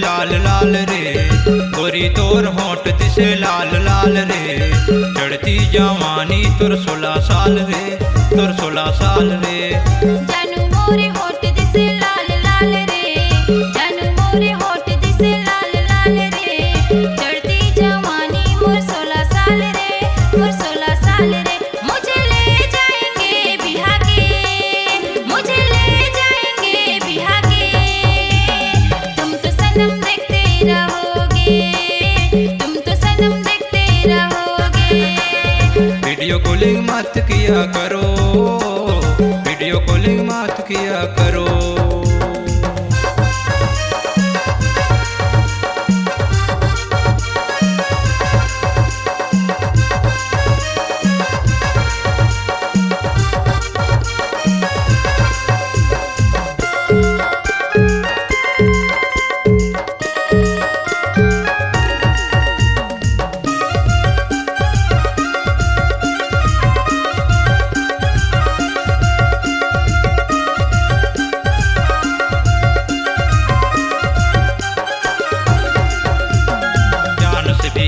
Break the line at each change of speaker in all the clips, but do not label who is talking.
लाल लाल रे, गोरी तोर होंठ दिसे लाल लाल रे, चढ़ती जवानी तुर 16 साल रे, तुर 16 साल रे।
जानू मोरे होठ दिसे लाल लाल रे, जानू मोरे होठ दिसे लाल लाल रे, चढ़ती जवानी मोर 16 साल रे, मोर 16 साल रे। मुझे ले जाएंगे बिहा के, मुझे ले जाएंगे बिहा के, तुम तो सनम देखते रहोगे, तुम तो सनम देखते रहोगे।
वीडियो कॉलिंग मत किया करो, वीडियो कॉलिंग मत किया करो।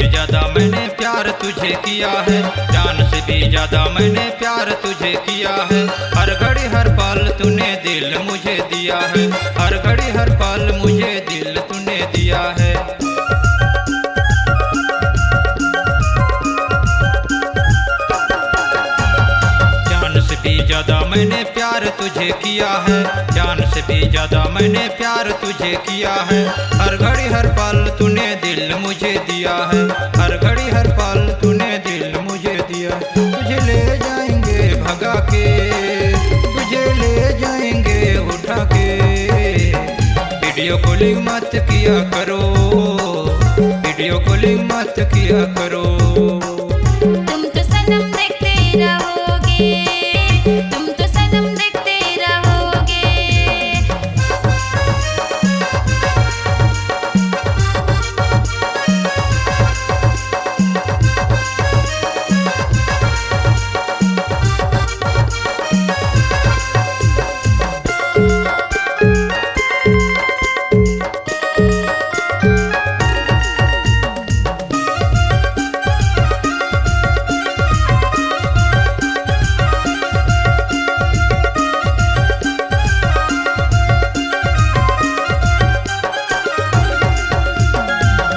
ज्यादा मैंने प्यार तुझे किया है, जान से भी ज्यादा मैंने प्यार तुझे किया है। हर घड़ी हर पल तूने दिल मुझे दिया है, हर घड़ी हर पल मुझे दिल तूने दिया है। जान से भी ज्यादा मैंने प्यार तुझे किया है, जान से भी ज्यादा मैंने प्यार तुझे किया है। हर घड़ी हर पल तूने दिल मुझे दिया है, हर घड़ी हर पल तूने दिल मुझे दिया। तुझे ले जाएंगे भगा के, तुझे ले जाएंगे उठा के। वीडियो कॉलिंग मत किया करो, वीडियो कॉलिंग मत किया करो।
तुम तो सनम देखते रहोगे, तुम तो सनम देखते रहोगे।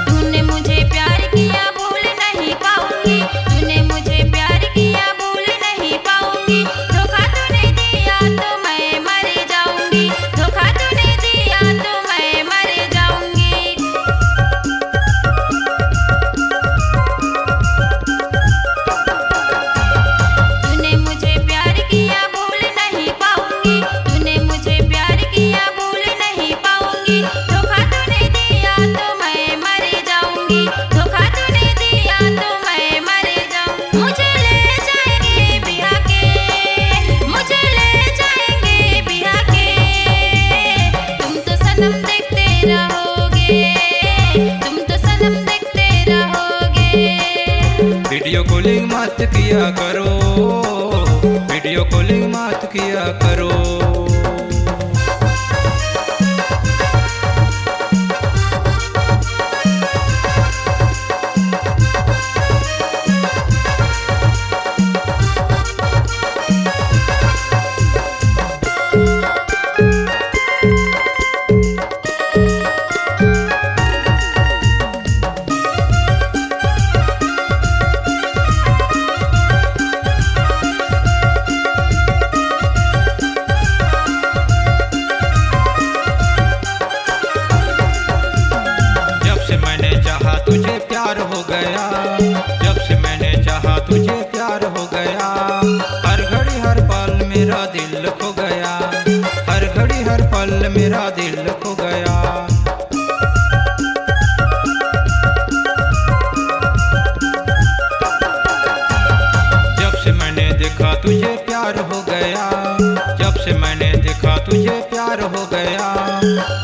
तूने मुझे प्यार किया भूल नहीं पाऊंगी, तूने मुझे प्यार किया भूल नहीं पाऊंगी। धोखा तूने दिया तो मैं मर जाऊंगी, धोखा तूने दिया तो मैं मर जाऊंगी। तूने मुझे प्यार किया भूल नहीं पाऊंगी, तूने मुझे प्यार किया भूल नहीं पाऊंगी। धोखा तूने दिया तो मैं मर जाऊंगी, धोखा तूने दिया तो मैं मर जाऊंगी। मुझे ले जाएंगे बिहा के, मुझे ले जाएंगे बिहा के, तुम तो सनम देखते रहोगे, तुम तो सनम देखते रहोगे।
वीडियो कॉलिंग मत किया करो, वीडियो कॉलिंग मत किया करो। तुझे प्यार हो गया, जब से मैंने चाहा तुझे प्यार हो गया। हर घड़ी हर पल मेरा दिल खो गया, हर घड़ी हर पल मेरा दिल खो गया। जब से मैंने देखा तुझे प्यार हो गया, जब से मैंने देखा तुझे प्यार हो गया।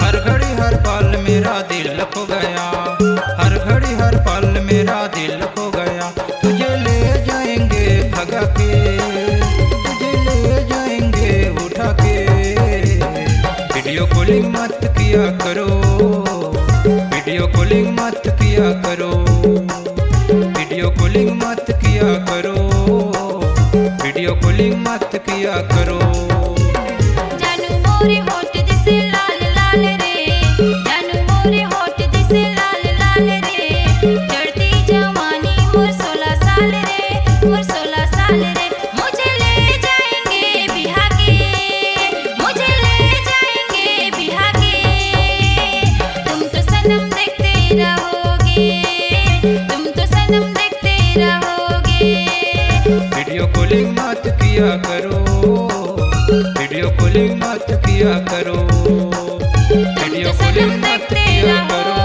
हर घड़ी हर पल मेरा दिल खो गया, हर घड़ी हर पल मेरा दिल खो गया। तुझे ले जाएंगे भगा के, तुझे ले जाएंगे उठा के। वीडियो कॉलिंग मत किया करो, कॉलिंग मत किया करो, वीडियो कॉलिंग मत किया करो, वीडियो कॉलिंग मत किया करो।
जानू मोरे होठ दिसे लाल लाल रे, जानू मोरे होठ दिसे लाल लाल रे, चढ़ती जवानी मोर 16 साल रे, मोर 16 साल रे। मुझे ले जाएंगे बिहा के, मुझे ले जाएंगे बिहा के। तुम तो सनम देखते रहोगे, तुम तो सनम देखते रहोगे।
वीडियो कॉलिंग मत किया करो, वीडियो कॉलिंग मत किया करो, वीडियो कॉलिंग मत किया करो।